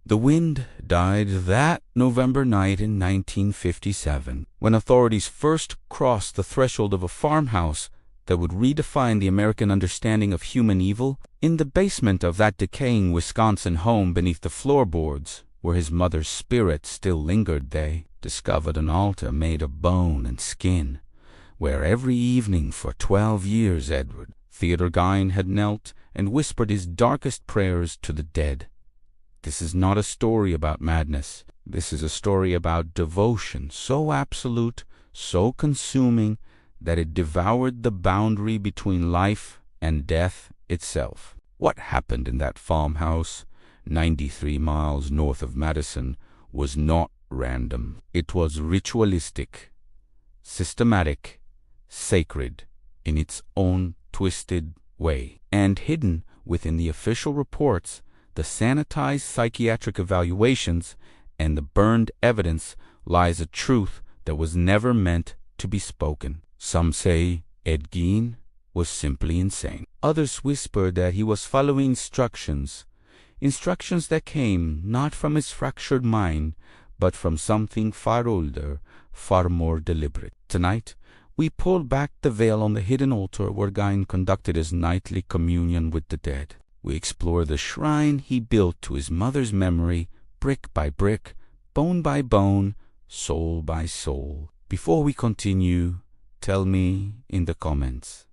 The wind died that November night in 1957, when authorities first crossed the threshold of a farmhouse that would redefine the American understanding of human evil. In the basement of that decaying Wisconsin home beneath the floorboards, where his mother's spirit still lingered, they discovered an altar made of bone and skin, where every evening for 12 years Edward Theodore Gein had knelt and whispered his darkest prayers to the dead. This is not a story about madness. This is a story about devotion so absolute, so consuming, that it devoured the boundary between life and death itself. What happened in that farmhouse, 93 miles north of Madison, was not random. It was ritualistic, systematic, sacred in its own twisted way. And hidden within the official reports, the sanitized psychiatric evaluations, and the burned evidence lies a truth that was never meant to be spoken. Some say Ed Gein was simply insane. Others whispered that he was following instructions that came not from his fractured mind, but from something far older, far more deliberate. Tonight, we pull back the veil on the hidden altar where Gein conducted his nightly communion with the dead. We explore the shrine he built to his mother's memory, brick by brick, bone by bone, soul by soul. Before we continue, tell me in the comments,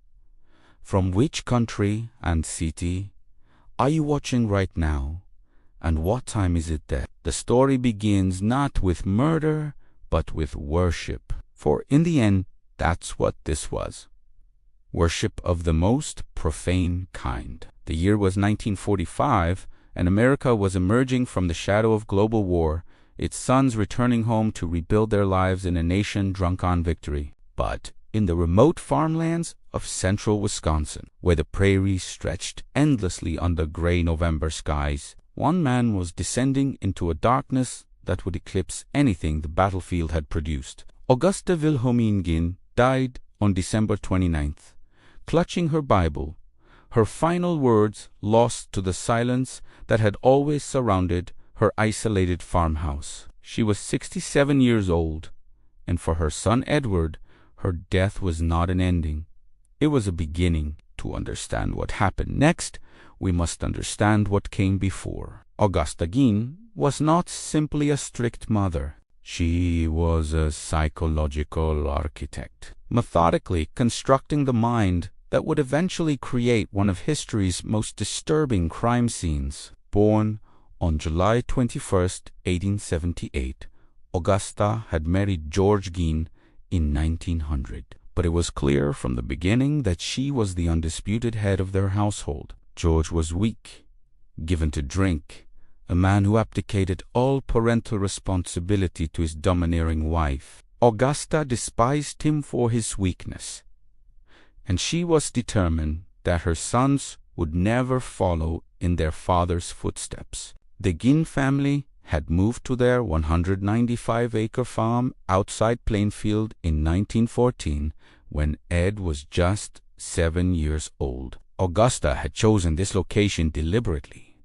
from which country and city are you watching right now, and what time is it there? The story begins not with murder, but with worship. For in the end, that's what this was. Worship of the most profane kind. The year was 1945, and America was emerging from the shadow of global war, its sons returning home to rebuild their lives in a nation drunk on victory. But in the remote farmlands of central Wisconsin, where the prairies stretched endlessly under gray November skies, one man was descending into a darkness that would eclipse anything the battlefield had produced. Augusta Wilhelmine Gein died on December 29th, clutching her Bible, her final words lost to the silence that had always surrounded her isolated farmhouse. She was 67 years old, and for her son Edward, her death was not an ending. It was a beginning. To understand what happened next, we must understand what came before. Augusta Gein was not simply a strict mother. She was a psychological architect, methodically constructing the mind that would eventually create one of history's most disturbing crime scenes. Born on July 21st, 1878, Augusta had married George Gein in 1900. But it was clear from the beginning that she was the undisputed head of their household. George was weak, given to drink, a man who abdicated all parental responsibility to his domineering wife. Augusta despised him for his weakness, and she was determined that her sons would never follow in their father's footsteps. The Gein family had moved to their 195-acre farm outside Plainfield in 1914 when Ed was just 7 years old. Augusta had chosen this location deliberately,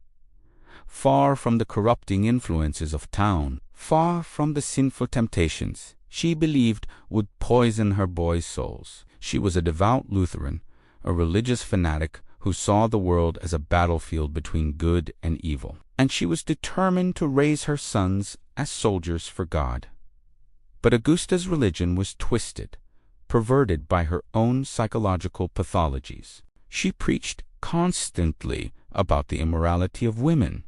far from the corrupting influences of town, far from the sinful temptations she believed would poison her boys' souls. She was a devout Lutheran, a religious fanatic who saw the world as a battlefield between good and evil, and she was determined to raise her sons as soldiers for God. But Augusta's religion was twisted, perverted by her own psychological pathologies. She preached constantly about the immorality of women,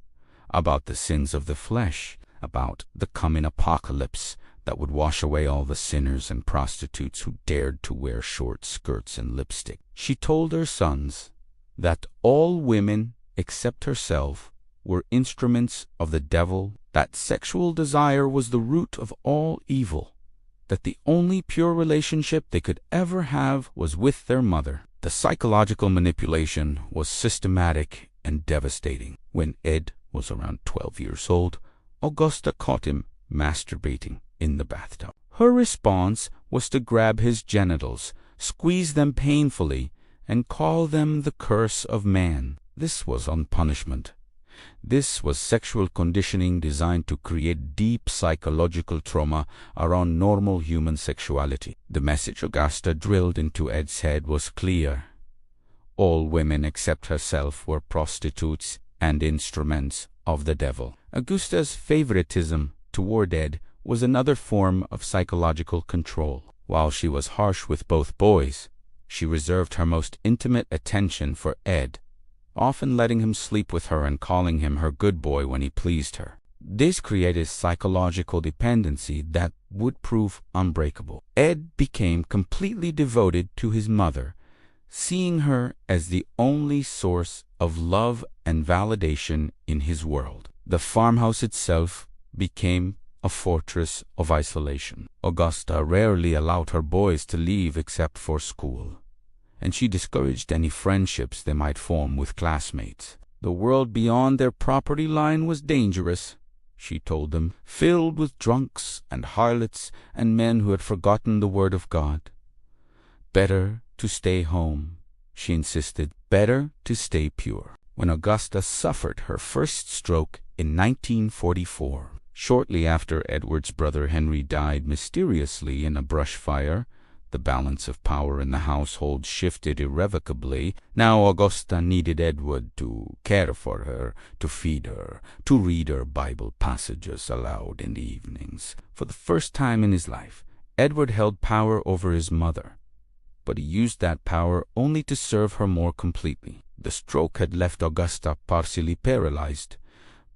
about the sins of the flesh, about the coming apocalypse that would wash away all the sinners and prostitutes who dared to wear short skirts and lipstick. She told her sons that all women except herself were instruments of the devil, that sexual desire was the root of all evil, that the only pure relationship they could ever have was with their mother. The psychological manipulation was systematic and devastating. When Ed was around 12 years old, Augusta caught him masturbating in the bathtub. Her response was to grab his genitals, squeeze them painfully, and call them the curse of man. This was on punishment. This was sexual conditioning designed to create deep psychological trauma around normal human sexuality. The message Augusta drilled into Ed's head was clear. All women except herself were prostitutes and instruments of the devil. Augusta's favoritism toward Ed was another form of psychological control. While she was harsh with both boys, she reserved her most intimate attention for Ed, often letting him sleep with her and calling him her good boy when he pleased her. This created psychological dependency that would prove unbreakable. Ed became completely devoted to his mother, seeing her as the only source of love and validation in his world. The farmhouse itself became a fortress of isolation. Augusta rarely allowed her boys to leave except for school, and she discouraged any friendships they might form with classmates. The world beyond their property line was dangerous, she told them, filled with drunks and harlots and men who had forgotten the word of God. Better to stay home, she insisted, better to stay pure. When Augusta suffered her first stroke in 1944, shortly after Edward's brother Henry died mysteriously in a brush fire, the balance of power in the household shifted irrevocably. Now Augusta needed Edward to care for her, to feed her, to read her Bible passages aloud in the evenings. For the first time in his life, Edward held power over his mother, but he used that power only to serve her more completely. The stroke had left Augusta partially paralyzed,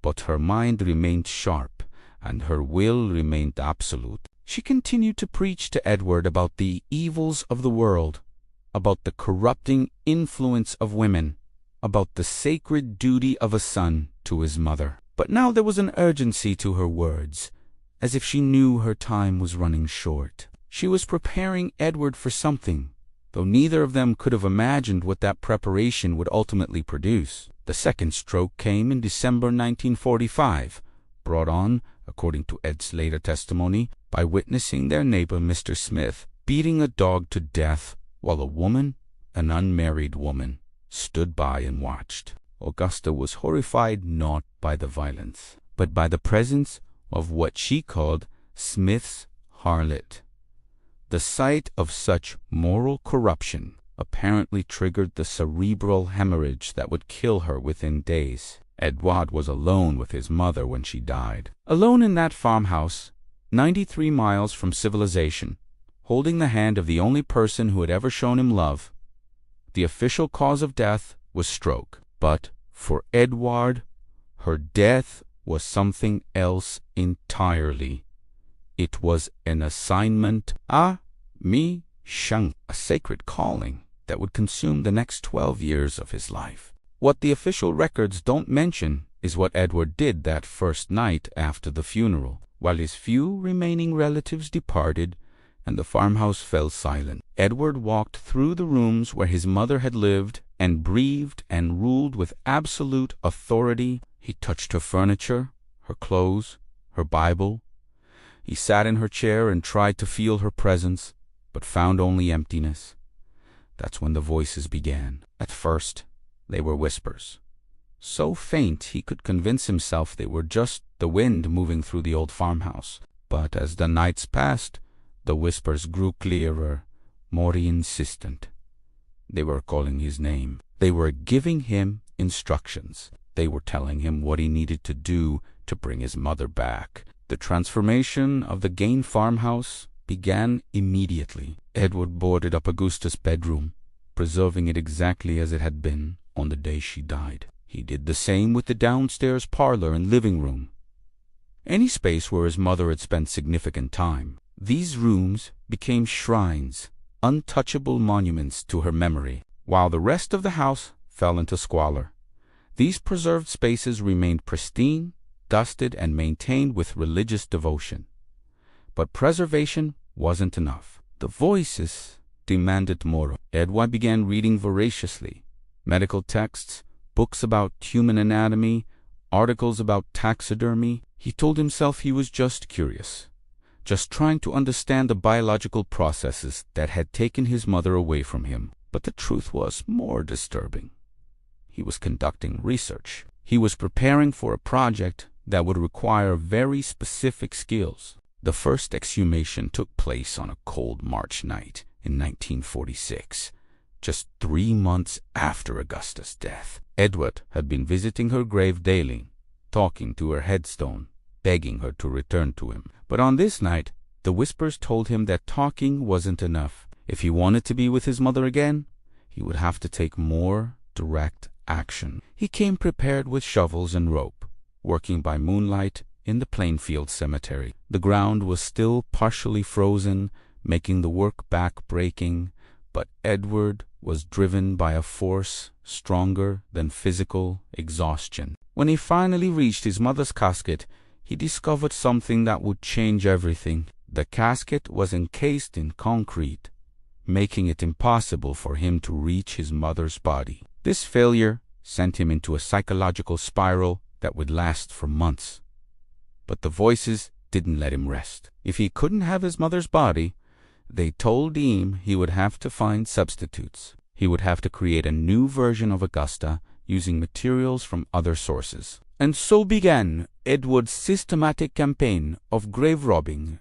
but her mind remained sharp, and her will remained absolute. She continued to preach to Edward about the evils of the world, about the corrupting influence of women, about the sacred duty of a son to his mother. But now there was an urgency to her words, as if she knew her time was running short. She was preparing Edward for something, though neither of them could have imagined what that preparation would ultimately produce. The second stroke came in December 1945, brought on, according to Ed's later testimony, by witnessing their neighbor Mr. Smith beating a dog to death while a woman, an unmarried woman, stood by and watched. Augusta was horrified not by the violence, but by the presence of what she called Smith's harlot. The sight of such moral corruption apparently triggered the cerebral hemorrhage that would kill her within days. Edward was alone with his mother when she died. Alone in that farmhouse, 93 miles from civilization, holding the hand of the only person who had ever shown him love. The official cause of death was stroke. But for Edward, her death was something else entirely. It was an assignment, a mission, a sacred calling that would consume the next 12 years of his life. What the official records don't mention is what Edward did that first night after the funeral, while his few remaining relatives departed and the farmhouse fell silent. Edward walked through the rooms where his mother had lived and breathed and ruled with absolute authority. He touched her furniture, her clothes, her Bible. He sat in her chair and tried to feel her presence, but found only emptiness. That's when the voices began. At first, they were whispers, so faint he could convince himself they were just the wind moving through the old farmhouse. But as the nights passed, the whispers grew clearer, more insistent. They were calling his name. They were giving him instructions. They were telling him what he needed to do to bring his mother back. The transformation of the Gein farmhouse began immediately. Edward boarded up Augusta's bedroom, preserving it exactly as it had been on the day she died. He did the same with the downstairs parlor and living room, any space where his mother had spent significant time. These rooms became shrines, untouchable monuments to her memory. While the rest of the house fell into squalor, these preserved spaces remained pristine, dusted, and maintained with religious devotion. But preservation wasn't enough. The voices demanded more. Edward began reading voraciously. Medical texts, books about human anatomy, articles about taxidermy. He told himself he was just curious, just trying to understand the biological processes that had taken his mother away from him. But the truth was more disturbing. He was conducting research. He was preparing for a project that would require very specific skills. The first exhumation took place on a cold March night in 1946, just 3 months after Augusta's death. Edward had been visiting her grave daily, talking to her headstone, begging her to return to him. But on this night, the whispers told him that talking wasn't enough. If he wanted to be with his mother again, he would have to take more direct action. He came prepared with shovels and rope, working by moonlight in the Plainfield Cemetery. The ground was still partially frozen, making the work back-breaking, but Edward was driven by a force stronger than physical exhaustion. When he finally reached his mother's casket, he discovered something that would change everything. The casket was encased in concrete, making it impossible for him to reach his mother's body. This failure sent him into a psychological spiral that would last for months. But the voices didn't let him rest. If he couldn't have his mother's body, they told him he would have to find substitutes. He would have to create a new version of Augusta using materials from other sources. And so began Edward's systematic campaign of grave robbing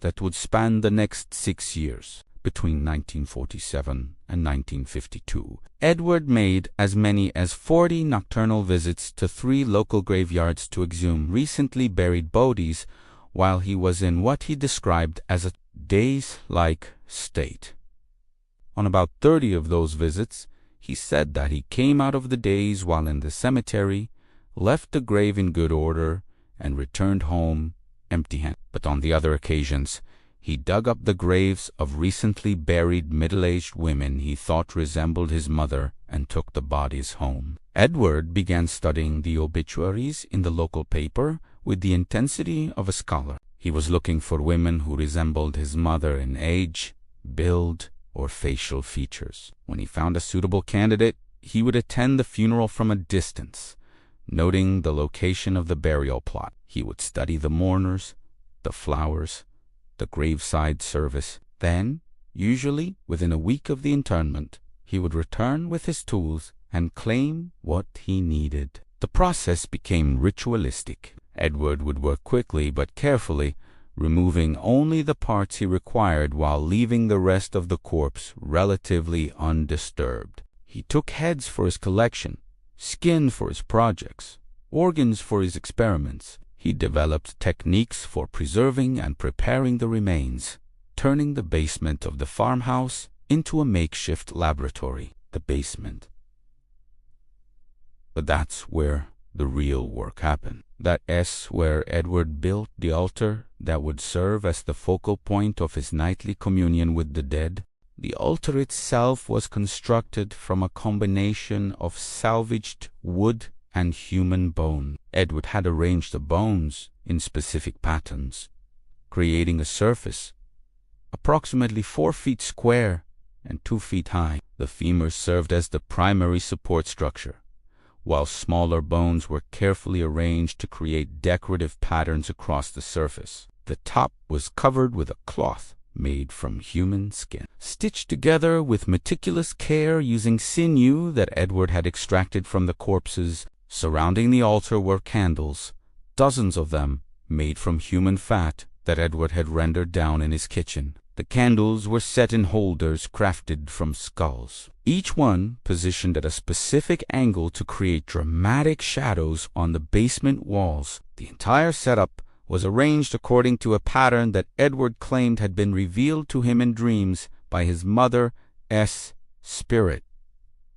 that would span the next 6 years. Between 1947 and 1952, Edward made as many as 40 nocturnal visits to 3 local graveyards to exhume recently buried bodies while he was in what he described as a daze-like state. On about 30 of those visits, he said that he came out of the daze while in the cemetery, left the grave in good order, and returned home empty-handed. But on the other occasions, he dug up the graves of recently buried middle-aged women he thought resembled his mother and took the bodies home. Edward began studying the obituaries in the local paper with the intensity of a scholar. He was looking for women who resembled his mother in age, build, or facial features. When he found a suitable candidate, he would attend the funeral from a distance, noting the location of the burial plot. He would study the mourners, the flowers, the graveside service. Then, usually within a week of the interment, he would return with his tools and claim what he needed. The process became ritualistic. Edward would work quickly but carefully, removing only the parts he required while leaving the rest of the corpse relatively undisturbed. He took heads for his collection, skin for his projects, organs for his experiments. He developed techniques for preserving and preparing the remains, turning the basement of the farmhouse into a makeshift laboratory. The basement. But that's where the real work happened. That's where Edward built the altar that would serve as the focal point of his nightly communion with the dead. The altar itself was constructed from a combination of salvaged wood and human bone. Edward had arranged the bones in specific patterns, creating a surface approximately 4 feet square and 2 feet high. The femurs served as the primary support structure, while smaller bones were carefully arranged to create decorative patterns across the surface. The top was covered with a cloth made from human skin, stitched together with meticulous care using sinew that Edward had extracted from the corpses. Surrounding the altar were candles, dozens of them made from human fat that Edward had rendered down in his kitchen. The candles were set in holders crafted from skulls, each one positioned at a specific angle to create dramatic shadows on the basement walls. The entire setup was arranged according to a pattern that Edward claimed had been revealed to him in dreams by his mother's spirit.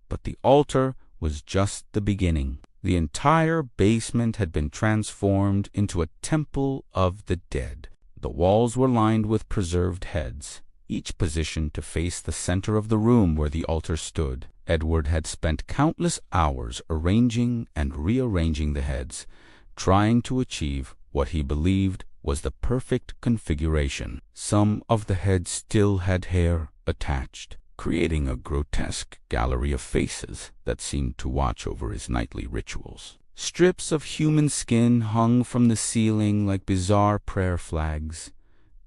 But the altar was just the beginning. The entire basement had been transformed into a temple of the dead. The walls were lined with preserved heads, each positioned to face the center of the room where the altar stood. Edward had spent countless hours arranging and rearranging the heads, trying to achieve what he believed was the perfect configuration. Some of the heads still had hair attached, creating a grotesque gallery of faces that seemed to watch over his nightly rituals. Strips of human skin hung from the ceiling like bizarre prayer flags,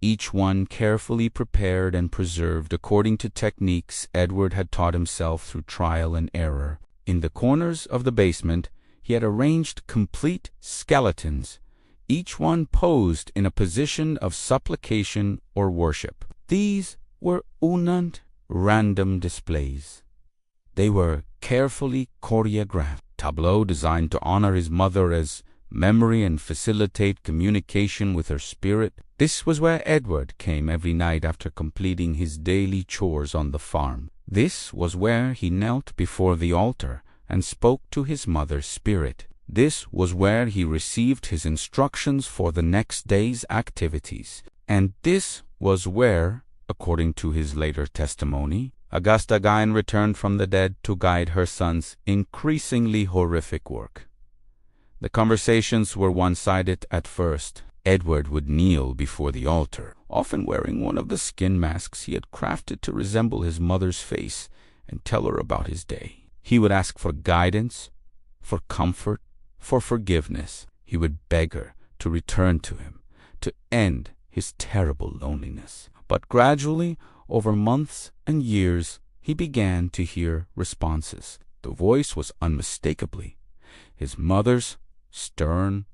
each one carefully prepared and preserved according to techniques Edward had taught himself through trial and error. In the corners of the basement, he had arranged complete skeletons, each one posed in a position of supplication or worship. These were unant random displays. They were carefully choreographed tableaux designed to honor his mother as memory and facilitate communication with her spirit. This was where Edward came every night after completing his daily chores on the farm. This was where he knelt before the altar and spoke to his mother's spirit. This was where he received his instructions for the next day's activities. And this was where, according to his later testimony, Augusta Gein returned from the dead to guide her son's increasingly horrific work. The conversations were one-sided at first. Edward would kneel before the altar, often wearing one of the skin masks he had crafted to resemble his mother's face, and tell her about his day. He would ask for guidance, for comfort, for forgiveness. He would beg her to return to him, to end his terrible loneliness. But gradually, over months and years, he began to hear responses. The voice was unmistakably his mother's, stern,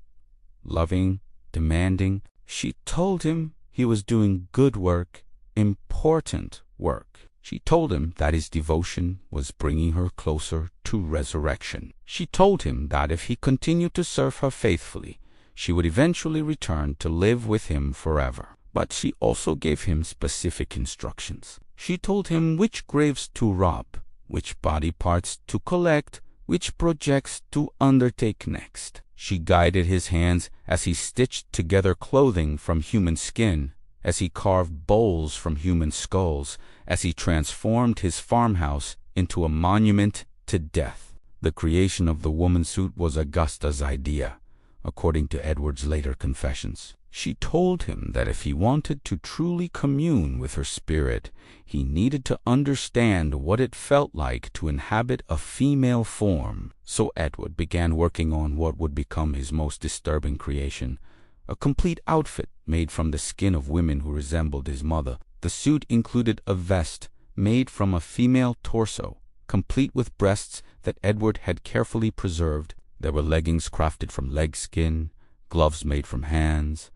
loving, demanding. She told him he was doing good work, important work. She told him that his devotion was bringing her closer to resurrection. She told him that if he continued to serve her faithfully, she would eventually return to live with him forever. But she also gave him specific instructions. She told him which graves to rob, which body parts to collect, which projects to undertake next. She guided his hands as he stitched together clothing from human skin, as he carved bowls from human skulls, as he transformed his farmhouse into a monument to death. The creation of the woman suit was Augusta's idea, according to Edward's later confessions. She told him that if he wanted to truly commune with her spirit, he needed to understand what it felt like to inhabit a female form. So Edward began working on what would become his most disturbing creation, a complete outfit made from the skin of women who resembled his mother. The suit included a vest made from a female torso, complete with breasts that Edward had carefully preserved. There were leggings crafted from leg skin, gloves made from hands,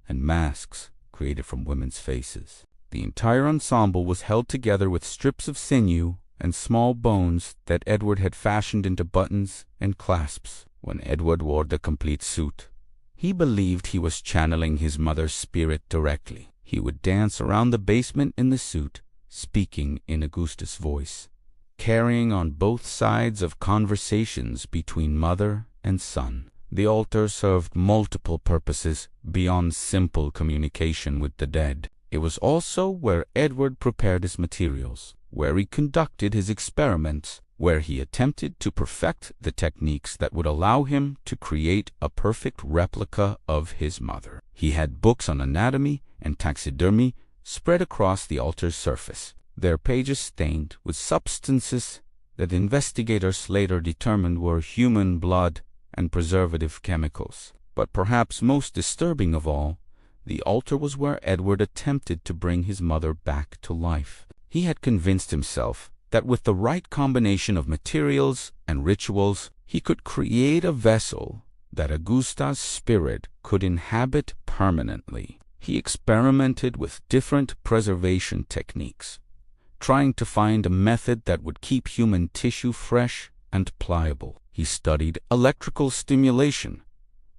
and masks created from women's faces. The entire ensemble was held together with strips of sinew and small bones that Edward had fashioned into buttons and clasps. When Edward wore the complete suit, he believed he was channeling his mother's spirit directly. He would dance around the basement in the suit, speaking in Augusta's voice, carrying on both sides of conversations between mother and son. The altar served multiple purposes beyond simple communication with the dead. It was also where Edward prepared his materials, where he conducted his experiments, where he attempted to perfect the techniques that would allow him to create a perfect replica of his mother. He had books on anatomy and taxidermy spread across the altar's surface, their pages stained with substances that investigators later determined were human blood and preservative chemicals. But perhaps most disturbing of all, the altar was where Edward attempted to bring his mother back to life. He had convinced himself that with the right combination of materials and rituals, he could create a vessel that Augusta's spirit could inhabit permanently. He experimented with different preservation techniques, trying to find a method that would keep human tissue fresh and pliable. He studied electrical stimulation,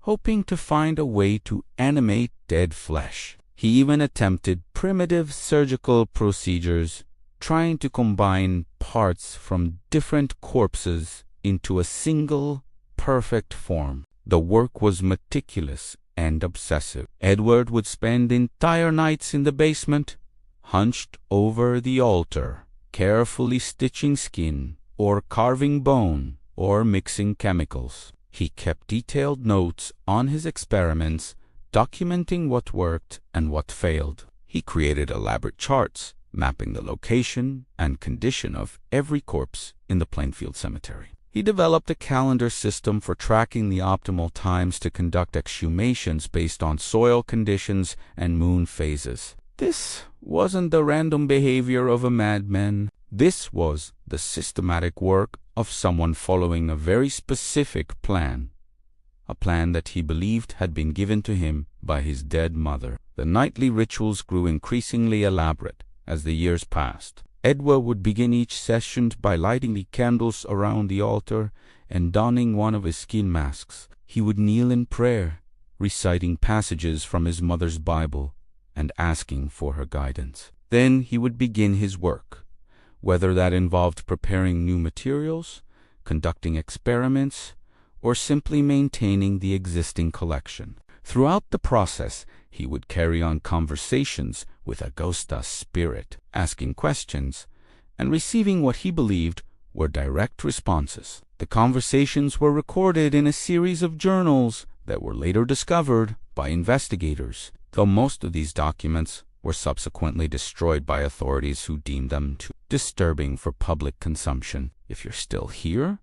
hoping to find a way to animate dead flesh. He even attempted primitive surgical procedures, trying to combine parts from different corpses into a single, perfect form. The work was meticulous and obsessive. Edward would spend entire nights in the basement, hunched over the altar, carefully stitching skin, or carving bone, or mixing chemicals. He kept detailed notes on his experiments, documenting what worked and what failed. He created elaborate charts, mapping the location and condition of every corpse in the Plainfield Cemetery. He developed a calendar system for tracking the optimal times to conduct exhumations based on soil conditions and moon phases. This wasn't the random behavior of a madman. This was the systematic work of someone following a very specific plan, a plan that he believed had been given to him by his dead mother. The nightly rituals grew increasingly elaborate as the years passed. Edward would begin each session by lighting the candles around the altar and donning one of his skin masks. He would kneel in prayer, reciting passages from his mother's Bible and asking for her guidance. Then he would begin his work, whether that involved preparing new materials, conducting experiments, or simply maintaining the existing collection. Throughout the process, he would carry on conversations with Augusta's spirit, asking questions and receiving what he believed were direct responses. The conversations were recorded in a series of journals that were later discovered by investigators, though most of these documents were subsequently destroyed by authorities who deemed them too disturbing for public consumption. If you're still here,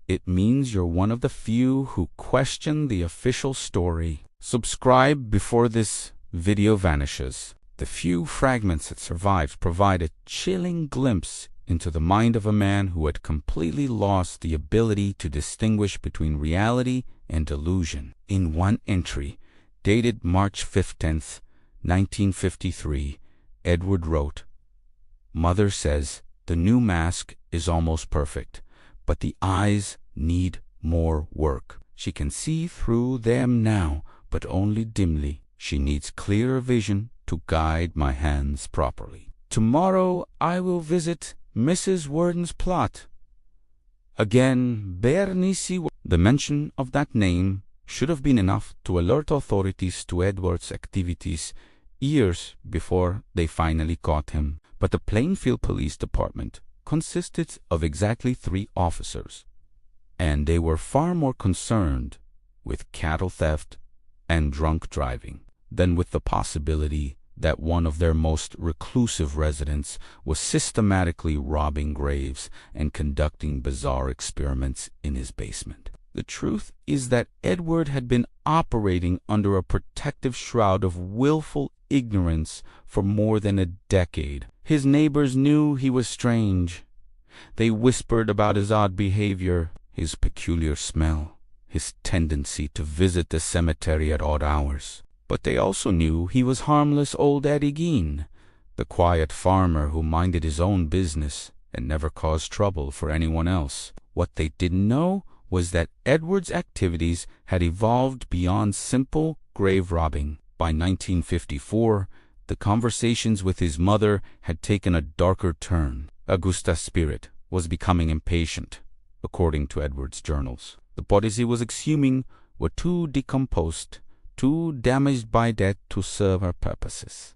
it means you're one of the few who question the official story. Subscribe before this video vanishes. The few fragments that survived provide a chilling glimpse into the mind of a man who had completely lost the ability to distinguish between reality and delusion. In one entry, dated March 15th, 1953, Edward wrote, "Mother says the new mask is almost perfect, but the eyes need more work. She can see through them now, but only dimly. She needs clearer vision to guide my hands properly. Tomorrow I will visit Mrs. Worden's plot." Again, Bernice. The mention of that name should have been enough to alert authorities to Edward's activities years before they finally caught him. But the Plainfield Police Department consisted of exactly 3 officers, and they were far more concerned with cattle theft and drunk driving than with the possibility that one of their most reclusive residents was systematically robbing graves and conducting bizarre experiments in his basement. The truth is that Edward had been operating under a protective shroud of willful ignorance for more than a decade. His neighbors knew he was strange. They whispered about his odd behavior, his peculiar smell, his tendency to visit the cemetery at odd hours. But they also knew he was harmless old Eddie Gein, the quiet farmer who minded his own business and never caused trouble for anyone else. What they didn't know was that Edward's activities had evolved beyond simple grave robbing. By 1954, the conversations with his mother had taken a darker turn. Augusta's spirit was becoming impatient, according to Edward's journals. The bodies he was exhuming were too decomposed, too damaged by death to serve her purposes.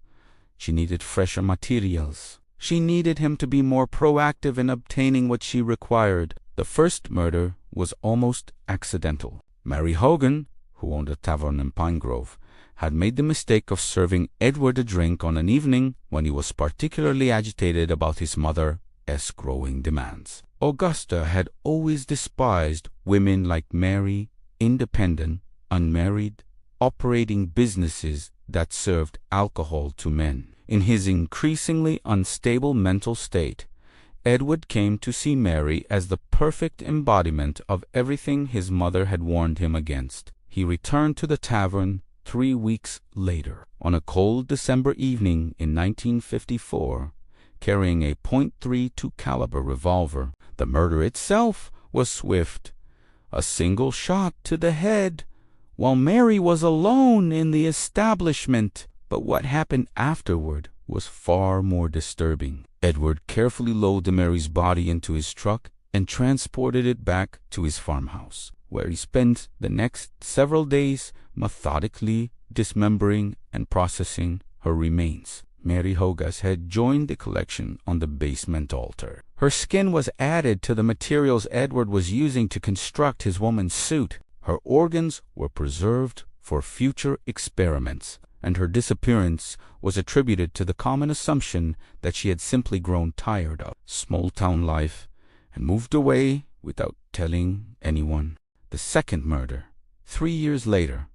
She needed fresher materials. She needed him to be more proactive in obtaining what she required. The first murder was almost accidental. Mary Hogan, who owned a tavern in Pine Grove, had made the mistake of serving Edward a drink on an evening when he was particularly agitated about his mother's growing demands. Augusta had always despised women like Mary, independent, unmarried, operating businesses that served alcohol to men. In his increasingly unstable mental state, Edward came to see Mary as the perfect embodiment of everything his mother had warned him against. He returned to the tavern 3 weeks later, on a cold December evening in 1954, carrying a .32 caliber revolver. The murder itself was swift, a single shot to the head, while Mary was alone in the establishment. But what happened afterward was far more disturbing. Edward carefully loaded Mary's body into his truck and transported it back to his farmhouse, where he spent the next several days methodically dismembering and processing her remains. Mary Hogas had joined the collection on the basement altar. Her skin was added to the materials Edward was using to construct his woman's suit. Her organs were preserved for future experiments, and her disappearance was attributed to the common assumption that she had simply grown tired of small-town life and moved away without telling anyone. The second murder, 3 years later,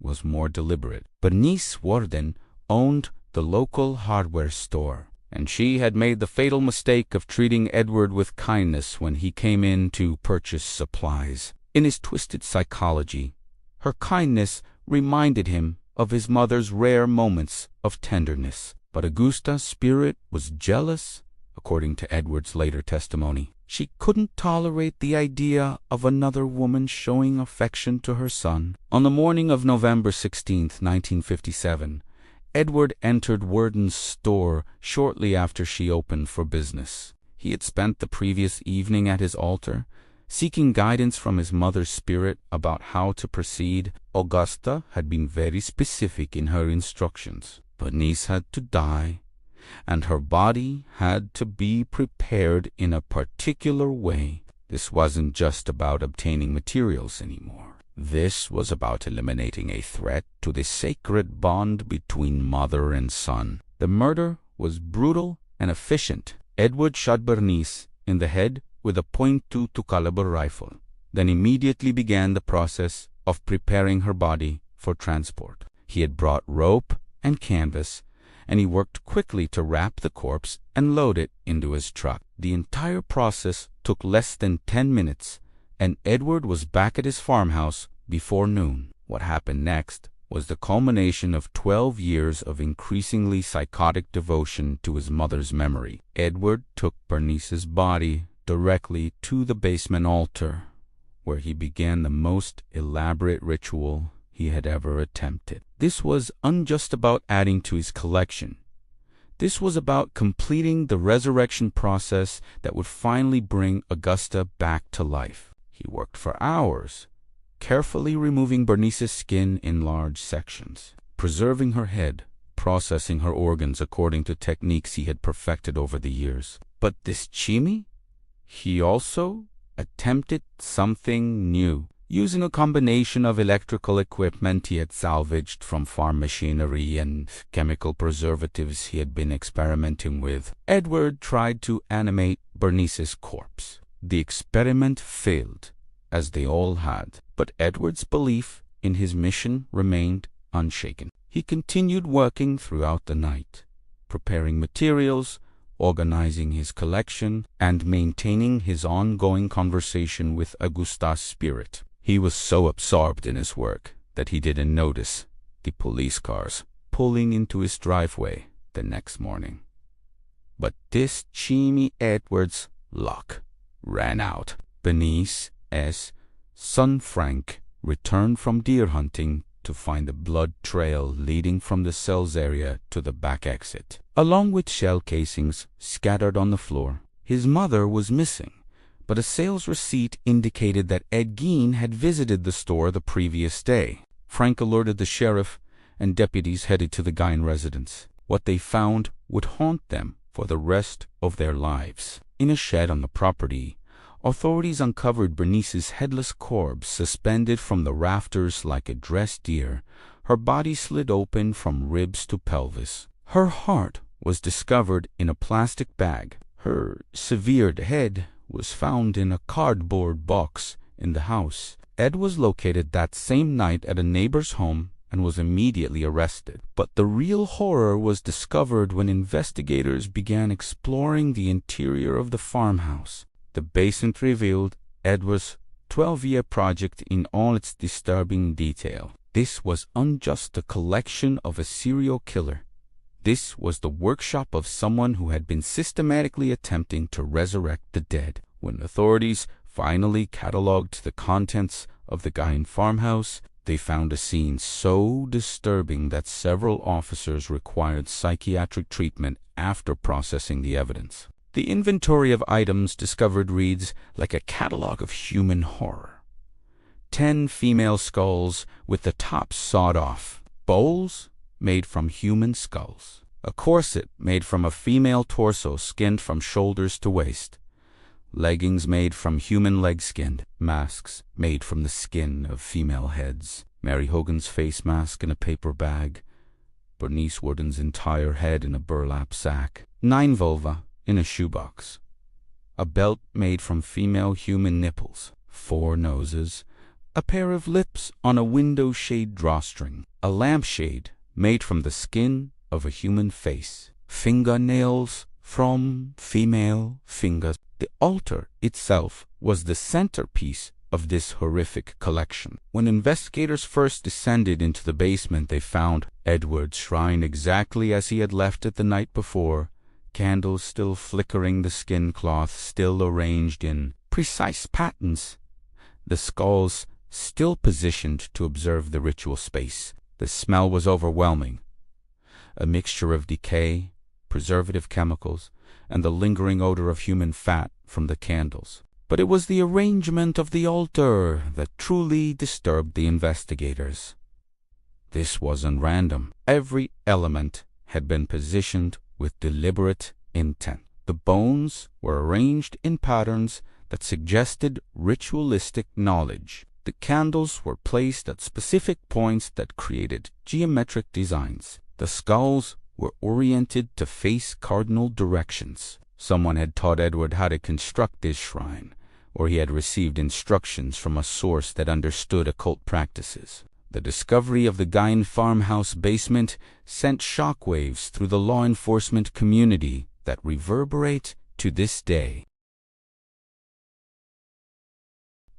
was more deliberate. Bernice Worden owned the local hardware store. and she had made the fatal mistake of treating Edward with kindness when he came in to purchase supplies. In his twisted psychology, her kindness reminded him of his mother's rare moments of tenderness. But Augusta's spirit was jealous, according to Edward's later testimony. She couldn't tolerate the idea of another woman showing affection to her son. On the morning of November 16, 1957, Edward entered Worden's store shortly after she opened for business. He had spent the previous evening at his altar, seeking guidance from his mother's spirit about how to proceed. Augusta had been very specific in her instructions. Bernice had to die, and her body had to be prepared in a particular way. This wasn't just about obtaining materials anymore. This was about eliminating a threat to the sacred bond between mother and son. The murder was brutal and efficient. Edward shot Bernice in the head with a .22 caliber rifle, then immediately began the process of preparing her body for transport. He had brought rope and canvas, and he worked quickly to wrap the corpse and load it into his truck. The entire process took less than 10 minutes, and Edward was back at his farmhouse before noon. What happened next was the culmination of 12 years of increasingly psychotic devotion to his mother's memory. Edward took Bernice's body directly to the basement altar, where he began the most elaborate ritual he had ever attempted. This was just about adding to his collection. This was about completing the resurrection process that would finally bring Augusta back to life. He worked for hours, carefully removing Bernice's skin in large sections, preserving her head, processing her organs according to techniques he had perfected over the years. But this Chimi? He also attempted something new. Using a combination of electrical equipment he had salvaged from farm machinery and chemical preservatives he had been experimenting with, Edward tried to animate Bernice's corpse. The experiment failed, as they all had, but Edward's belief in his mission remained unshaken. He continued working throughout the night, preparing materials, organizing his collection, and maintaining his ongoing conversation with Augusta's spirit. He was so absorbed in his work that he didn't notice the police cars pulling into his driveway the next morning. But this Chimi Edward's luck ran out. Bernice's son Frank returned from deer hunting to find a blood trail leading from the cells area to the back exit, along with shell casings scattered on the floor. His mother was missing, but a sales receipt indicated that Ed Gein had visited the store the previous day. Frank alerted the sheriff, and deputies headed to the Gein residence. What they found would haunt them for the rest of their lives. In a shed on the property, authorities uncovered Bernice's headless corpse suspended from the rafters like a dressed deer, her body slit open from ribs to pelvis. Her heart was discovered in a plastic bag. Her severed head was found in a cardboard box in the house. Ed was located that same night at a neighbor's home and was immediately arrested. But the real horror was discovered when investigators began exploring the interior of the farmhouse. The basement revealed Edward's 12-year project in all its disturbing detail. This was just a collection of a serial killer. This was the workshop of someone who had been systematically attempting to resurrect the dead. When authorities finally cataloged the contents of the Gein farmhouse, they found a scene so disturbing that several officers required psychiatric treatment after processing the evidence. The inventory of items discovered reads like a catalog of human horror. 10 female skulls with the tops sawed off, bowls made from human skulls, a corset made from a female torso skinned from shoulders to waist, leggings made from human leg skin, masks made from the skin of female heads, Mary Hogan's face mask in a paper bag, Bernice Worden's entire head in a burlap sack, 9 vulva in a shoebox, a belt made from female human nipples, 4 noses, a pair of lips on a window shade drawstring, a lampshade made from the skin of a human face, fingernails from female fingers. The altar itself was the centerpiece of this horrific collection. When investigators first descended into the basement, they found Edward's shrine exactly as he had left it the night before, candles still flickering, the skin cloth still arranged in precise patterns, the skulls still positioned to observe the ritual space. The smell was overwhelming, a mixture of decay, preservative chemicals, and the lingering odor of human fat from the candles. But it was the arrangement of the altar that truly disturbed the investigators. This wasn't random. Every element had been positioned with deliberate intent. The bones were arranged in patterns that suggested ritualistic knowledge. The candles were placed at specific points that created geometric designs. The skulls were oriented to face cardinal directions. Someone had taught Edward how to construct this shrine, or he had received instructions from a source that understood occult practices. The discovery of the Gein farmhouse basement sent shockwaves through the law enforcement community that reverberate to this day.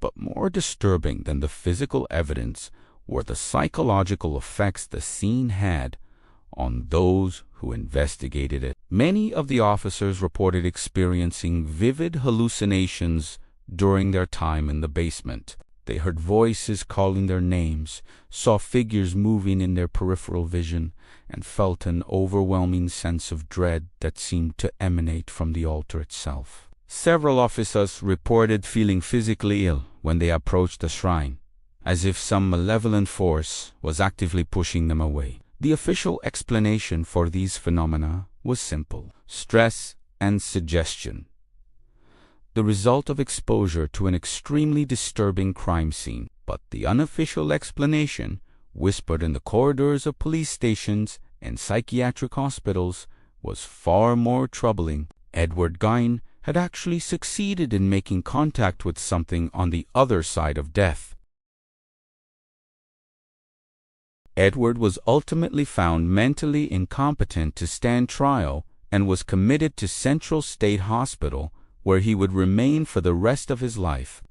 But more disturbing than the physical evidence were the psychological effects the scene had on those who investigated it. Many of the officers reported experiencing vivid hallucinations during their time in the basement. They heard voices calling their names, saw figures moving in their peripheral vision, and felt an overwhelming sense of dread that seemed to emanate from the altar itself. Several officers reported feeling physically ill when they approached the shrine, as if some malevolent force was actively pushing them away. The official explanation for these phenomena was simple: stress and suggestion, the result of exposure to an extremely disturbing crime scene. But the unofficial explanation, whispered in the corridors of police stations and psychiatric hospitals, was far more troubling. Edward Gein had actually succeeded in making contact with something on the other side of death. Edward was ultimately found mentally incompetent to stand trial and was committed to Central State Hospital, where he would remain for the rest of his life.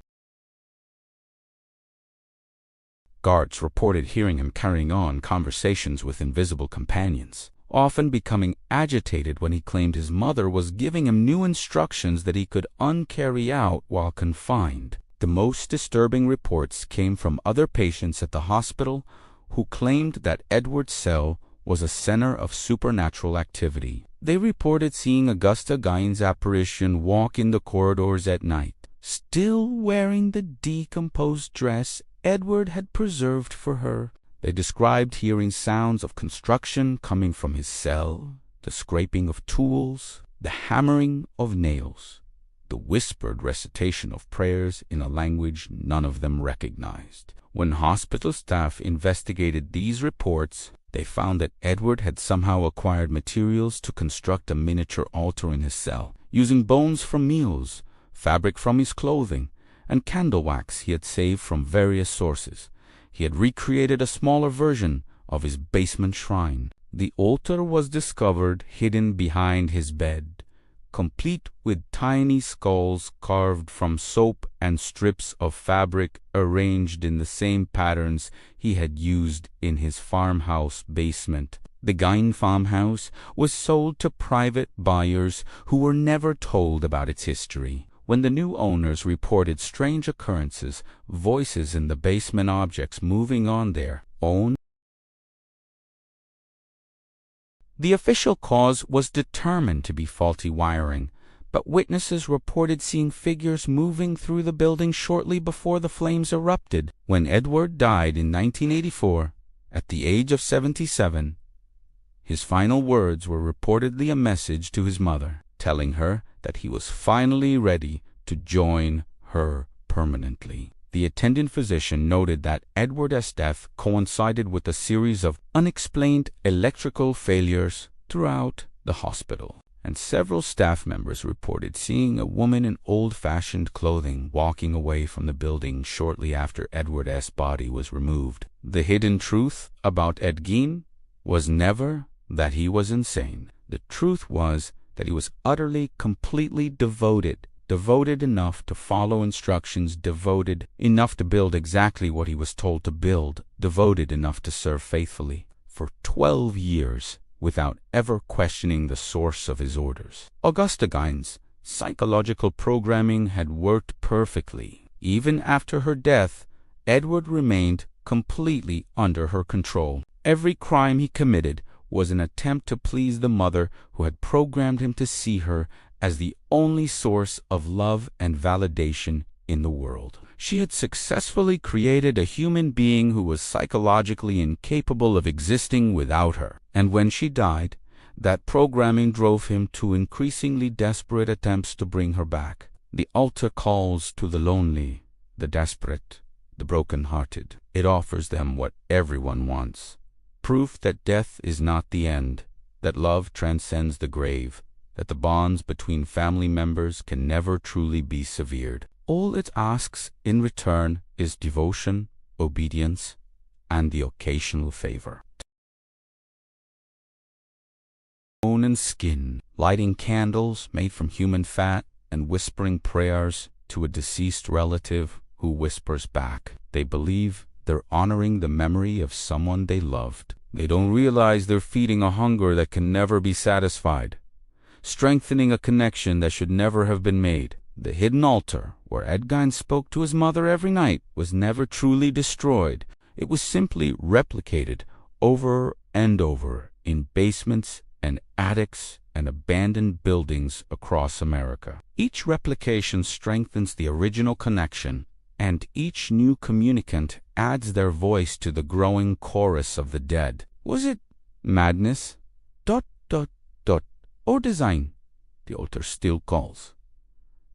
Guards reported hearing him carrying on conversations with invisible companions, often becoming agitated when he claimed his mother was giving him new instructions that he could uncarry out while confined. The most disturbing reports came from other patients at the hospital who claimed that Edward's cell was a center of supernatural activity. They reported seeing Augusta Gein's apparition walk in the corridors at night, still wearing the decomposed dress Edward had preserved for her. They described hearing sounds of construction coming from his cell, the scraping of tools, the hammering of nails, the whispered recitation of prayers in a language none of them recognized. When hospital staff investigated these reports, they found that Edward had somehow acquired materials to construct a miniature altar in his cell, using bones from meals, fabric from his clothing, and candle wax he had saved from various sources. He had recreated a smaller version of his basement shrine. The altar was discovered hidden behind his bed, complete with tiny skulls carved from soap and strips of fabric arranged in the same patterns he had used in his farmhouse basement. The Gein farmhouse was sold to private buyers who were never told about its history. When the new owners reported strange occurrences, voices in the basement, objects moving on their own, the official cause was determined to be faulty wiring, but witnesses reported seeing figures moving through the building shortly before the flames erupted. When Edward died in 1984, at the age of 77, his final words were reportedly a message to his mother, telling her that he was finally ready to join her permanently. The attending physician noted that Edward's death coincided with a series of unexplained electrical failures throughout the hospital, and several staff members reported seeing a woman in old-fashioned clothing walking away from the building shortly after Edward's body was removed. The hidden truth about Ed Gein was never that he was insane. The truth was that he was utterly, completely devoted enough to follow instructions, devoted enough to build exactly what he was told to build, devoted enough to serve faithfully for 12 years without ever questioning the source of his orders. Augusta Gein's psychological programming had worked perfectly. Even after her death, Edward remained completely under her control. Every crime he committed was an attempt to please the mother who had programmed him to see her as the only source of love and validation in the world. She had successfully created a human being who was psychologically incapable of existing without her. And when she died, that programming drove him to increasingly desperate attempts to bring her back. The altar calls to the lonely, the desperate, the broken-hearted. It offers them what everyone wants: proof that death is not the end, that love transcends the grave, that the bonds between family members can never truly be severed. All it asks in return is devotion, obedience, and the occasional favor. Bone and skin, lighting candles made from human fat, and whispering prayers to a deceased relative who whispers back. They believe they're honoring the memory of someone they loved. They don't realize they're feeding a hunger that can never be satisfied, strengthening a connection that should never have been made. The hidden altar, where Ed Gein spoke to his mother every night, was never truly destroyed. It was simply replicated over and over in basements and attics and abandoned buildings across America. Each replication strengthens the original connection, and each new communicant adds their voice to the growing chorus of the dead. Was it madness? ... or design? The altar still calls.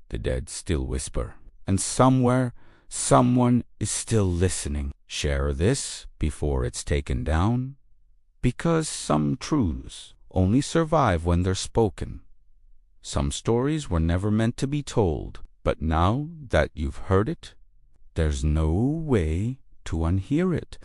The dead still whisper. And somewhere, someone is still listening. Share this before it's taken down, because some truths only survive when they're spoken. Some stories were never meant to be told, but now that you've heard it, there's no way to unhear it.